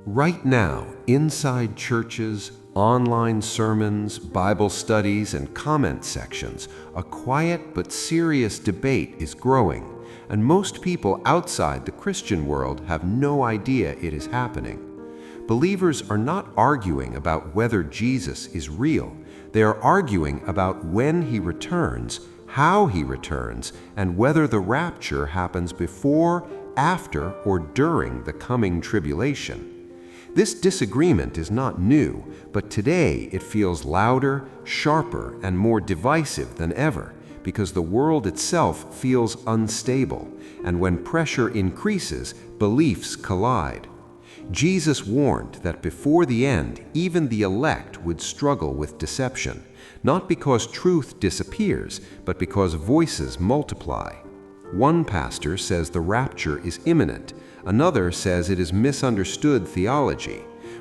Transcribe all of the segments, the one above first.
Right now, inside churches, online sermons, Bible studies, and comment sections, a quiet but serious debate is growing, and most people outside the Christian world have no idea it is happening. Believers are not arguing about whether Jesus is real. They are arguing about when he returns, how he returns, and whether the rapture happens before, after, or during the coming tribulation. This disagreement is not new, but today it feels louder, sharper, and more divisive than ever, because the world itself feels unstable, and when pressure increases, beliefs collide. Jesus warned that before the end, even the elect would struggle with deception, not because truth disappears, but because voices multiply. One pastor says the rapture is imminent. Another says it is misunderstood theology.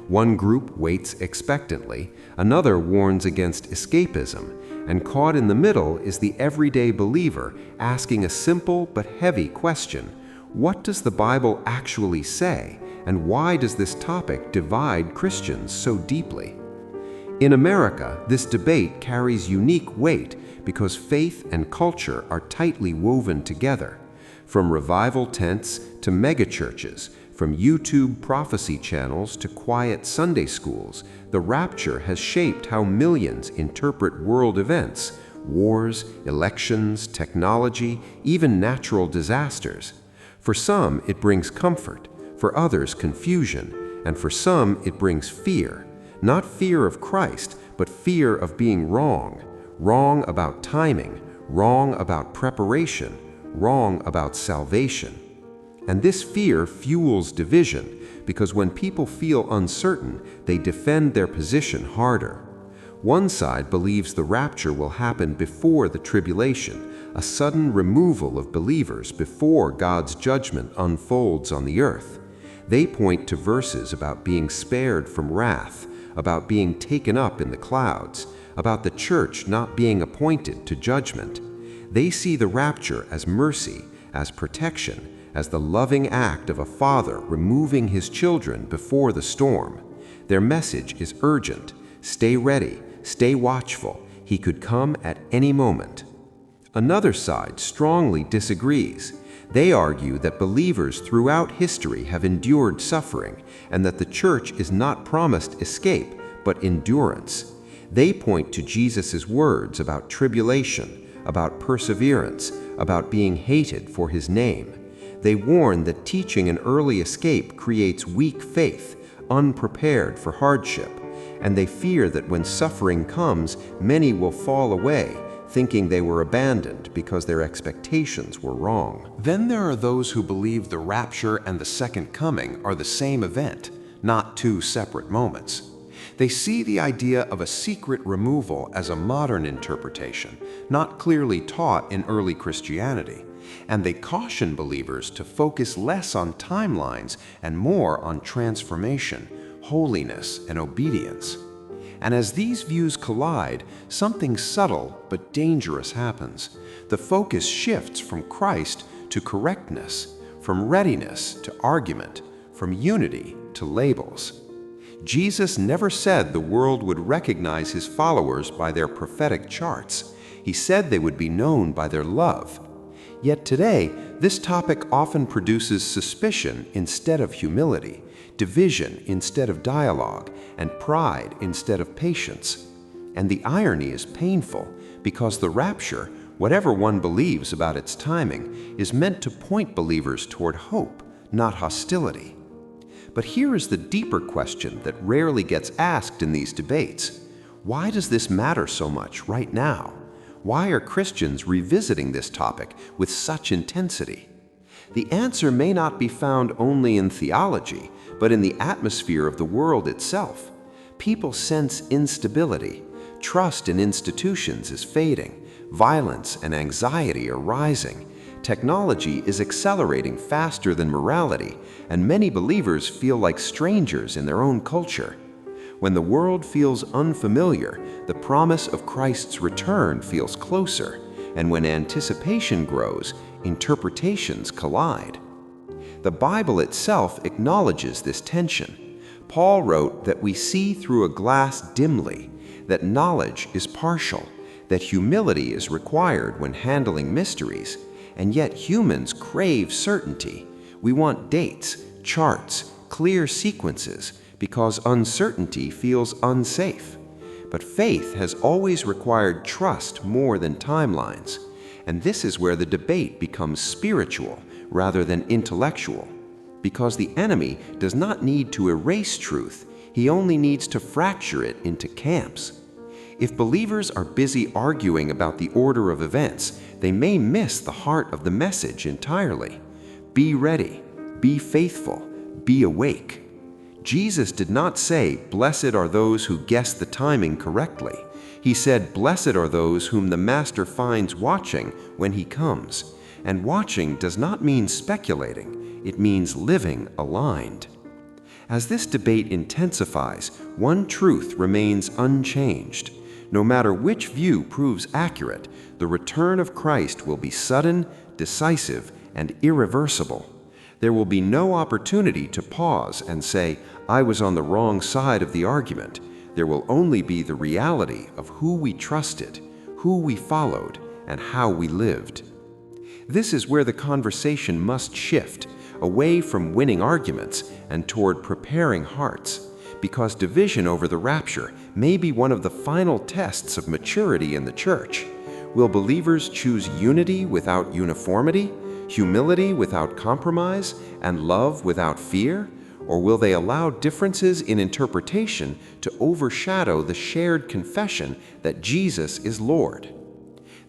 One group waits expectantly. Another warns against escapism. And caught in the middle is the everyday believer asking a simple but heavy question: what does the Bible actually say? And why does this topic divide Christians so deeply? In America, this debate carries unique weight because faith and culture are tightly woven together. From revival tents to megachurches, from YouTube prophecy channels to quiet Sunday schools, the rapture has shaped how millions interpret world events, wars, elections, technology, even natural disasters. For some, it brings comfort, for others, confusion, and for some, it brings fear. Not fear of Christ, but fear of being wrong. Wrong about timing, wrong about preparation, wrong about salvation. And this fear fuels division, because when people feel uncertain, they defend their position harder. One side believes the rapture will happen before the tribulation, a sudden removal of believers before God's judgment unfolds on the earth. They point to verses about being spared from wrath, about being taken up in the clouds, about the church not being appointed to judgment. They see the rapture as mercy, as protection, as the loving act of a father removing his children before the storm. Their message is urgent: stay ready, stay watchful. He could come at any moment. Another side strongly disagrees. They argue that believers throughout history have endured suffering and that the church is not promised escape, but endurance. They point to Jesus' words about tribulation, about perseverance, about being hated for his name. They warn that teaching an early escape creates weak faith, unprepared for hardship, and they fear that when suffering comes, many will fall away, thinking they were abandoned because their expectations were wrong. Then there are those who believe the rapture and the second coming are the same event, not two separate moments. They see the idea of a secret removal as a modern interpretation, not clearly taught in early Christianity, and they caution believers to focus less on timelines and more on transformation, holiness, and obedience. And as these views collide, something subtle but dangerous happens. The focus shifts from Christ to correctness, from readiness to argument, from unity to labels. Jesus never said the world would recognize his followers by their prophetic charts. He said they would be known by their love. Yet today, this topic often produces suspicion instead of humility, division instead of dialogue, and pride instead of patience. And the irony is painful, because the rapture, whatever one believes about its timing, is meant to point believers toward hope, not hostility. But here is the deeper question that rarely gets asked in these debates. Why does this matter so much right now? Why are Christians revisiting this topic with such intensity? The answer may not be found only in theology, but in the atmosphere of the world itself. People sense instability. Trust in institutions is fading. Violence and anxiety are rising. Technology is accelerating faster than morality, and many believers feel like strangers in their own culture. When the world feels unfamiliar, the promise of Christ's return feels closer, and when anticipation grows, interpretations collide. The Bible itself acknowledges this tension. Paul wrote that we see through a glass dimly, that knowledge is partial, that humility is required when handling mysteries, and yet humans crave certainty. We want dates, charts, clear sequences, because uncertainty feels unsafe. But faith has always required trust more than timelines, and this is where the debate becomes spiritual rather than intellectual. Because the enemy does not need to erase truth, he only needs to fracture it into camps. If believers are busy arguing about the order of events, they may miss the heart of the message entirely. Be ready, be faithful, be awake. Jesus did not say, "Blessed are those who guess the timing correctly." He said, "Blessed are those whom the Master finds watching when he comes." And watching does not mean speculating. It means living aligned. As this debate intensifies, one truth remains unchanged. No matter which view proves accurate, the return of Christ will be sudden, decisive, and irreversible. There will be no opportunity to pause and say, "I was on the wrong side of the argument." There will only be the reality of who we trusted, who we followed, and how we lived. This is where the conversation must shift, away from winning arguments and toward preparing hearts, because division over the rapture may be one of the final tests of maturity in the church. Will believers choose unity without uniformity, humility without compromise, and love without fear? Or will they allow differences in interpretation to overshadow the shared confession that Jesus is Lord?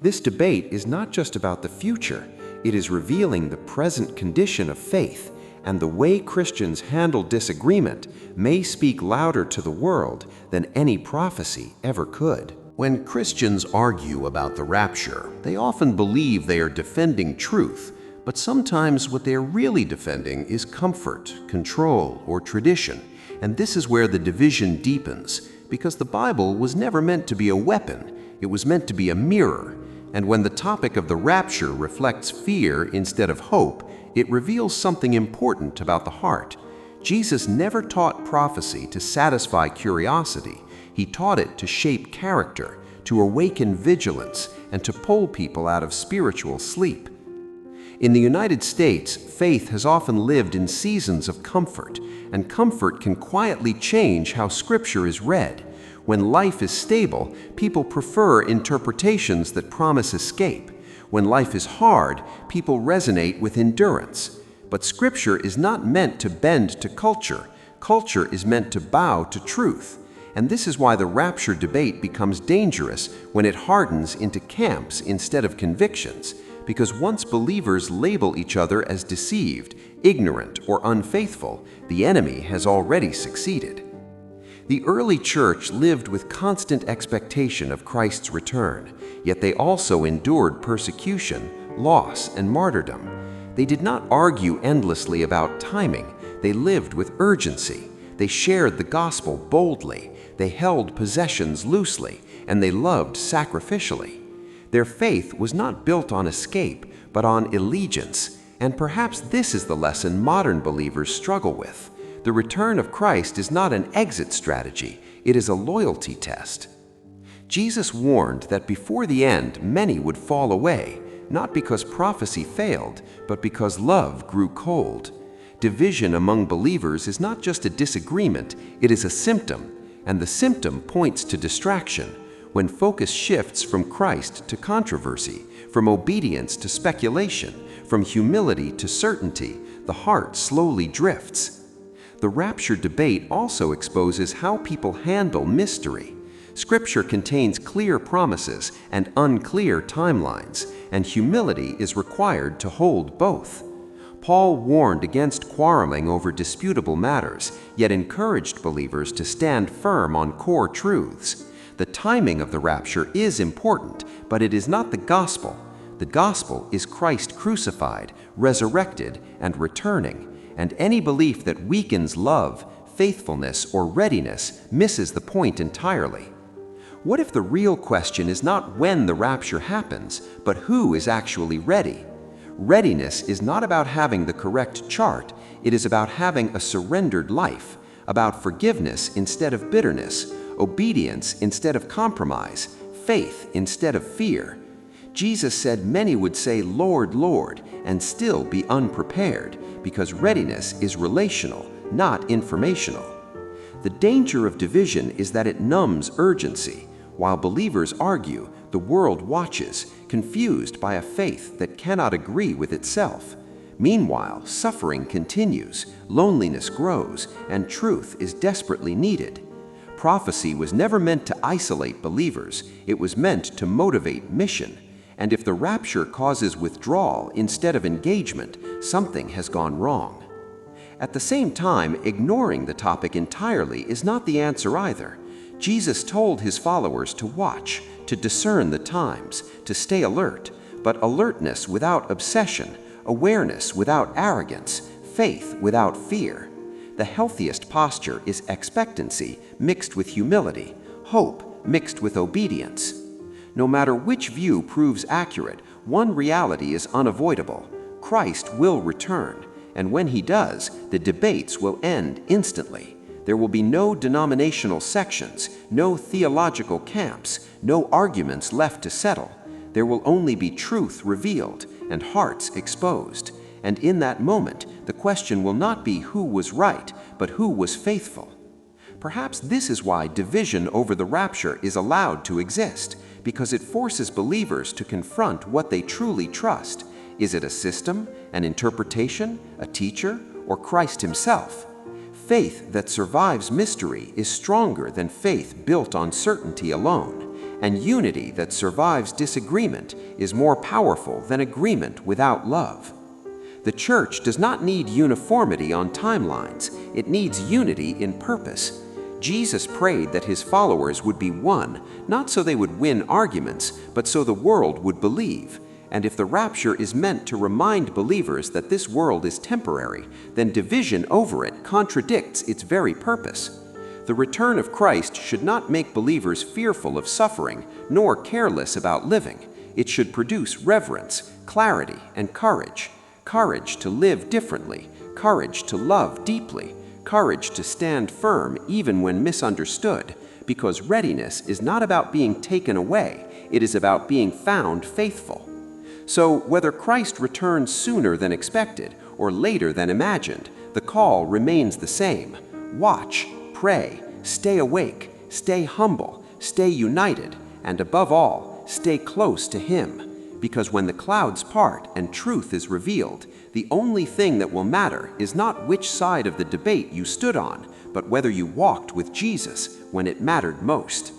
This debate is not just about the future. It is revealing the present condition of faith, and the way Christians handle disagreement may speak louder to the world than any prophecy ever could. When Christians argue about the rapture, they often believe they are defending truth, but sometimes what they are really defending is comfort, control, or tradition. And this is where the division deepens, because the Bible was never meant to be a weapon. It was meant to be a mirror. And when the topic of the rapture reflects fear instead of hope, it reveals something important about the heart. Jesus never taught prophecy to satisfy curiosity. He taught it to shape character, to awaken vigilance, and to pull people out of spiritual sleep. In the United States, faith has often lived in seasons of comfort, and comfort can quietly change how Scripture is read. When life is stable, people prefer interpretations that promise escape. When life is hard, people resonate with endurance. But Scripture is not meant to bend to culture. Culture is meant to bow to truth. And this is why the rapture debate becomes dangerous when it hardens into camps instead of convictions. Because once believers label each other as deceived, ignorant, or unfaithful, the enemy has already succeeded. The early church lived with constant expectation of Christ's return, yet they also endured persecution, loss, and martyrdom. They did not argue endlessly about timing. They lived with urgency. They shared the gospel boldly. They held possessions loosely, and they loved sacrificially. Their faith was not built on escape, but on allegiance. And perhaps this is the lesson modern believers struggle with. The return of Christ is not an exit strategy, it is a loyalty test. Jesus warned that before the end, many would fall away, not because prophecy failed, but because love grew cold. Division among believers is not just a disagreement, it is a symptom, and the symptom points to distraction. When focus shifts from Christ to controversy, from obedience to speculation, from humility to certainty, the heart slowly drifts. The rapture debate also exposes how people handle mystery. Scripture contains clear promises and unclear timelines, and humility is required to hold both. Paul warned against quarreling over disputable matters, yet encouraged believers to stand firm on core truths. The timing of the rapture is important, but it is not the gospel. The gospel is Christ crucified, resurrected, and returning. And any belief that weakens love, faithfulness, or readiness misses the point entirely. What if the real question is not when the rapture happens, but who is actually ready? Readiness is not about having the correct chart, it is about having a surrendered life, about forgiveness instead of bitterness, obedience instead of compromise, faith instead of fear. Jesus said many would say, "Lord, Lord," and still be unprepared, because readiness is relational, not informational. The danger of division is that it numbs urgency. While believers argue, the world watches, confused by a faith that cannot agree with itself. Meanwhile, suffering continues, loneliness grows, and truth is desperately needed. Prophecy was never meant to isolate believers, it was meant to motivate mission. And if the rapture causes withdrawal instead of engagement, something has gone wrong. At the same time, ignoring the topic entirely is not the answer either. Jesus told his followers to watch, to discern the times, to stay alert, but alertness without obsession, awareness without arrogance, faith without fear. The healthiest posture is expectancy mixed with humility, hope mixed with obedience. No matter which view proves accurate, one reality is unavoidable: Christ will return, and when he does, the debates will end instantly. There will be no denominational sections, no theological camps, no arguments left to settle. There will only be truth revealed and hearts exposed. And in that moment, the question will not be who was right, but who was faithful. Perhaps this is why division over the rapture is allowed to exist, because it forces believers to confront what they truly trust. Is it a system, an interpretation, a teacher, or Christ himself? Faith that survives mystery is stronger than faith built on certainty alone, and unity that survives disagreement is more powerful than agreement without love. The church does not need uniformity on timelines, it needs unity in purpose. Jesus prayed that his followers would be one, not so they would win arguments, but so the world would believe. And if the rapture is meant to remind believers that this world is temporary, then division over it contradicts its very purpose. The return of Christ should not make believers fearful of suffering, nor careless about living. It should produce reverence, clarity, and courage. Courage to live differently, courage to love deeply, courage to stand firm even when misunderstood, because readiness is not about being taken away, it is about being found faithful. So, whether Christ returns sooner than expected or later than imagined, the call remains the same. Watch, pray, stay awake, stay humble, stay united, and above all, stay close to Him. Because when the clouds part and truth is revealed, the only thing that will matter is not which side of the debate you stood on, but whether you walked with Jesus when it mattered most.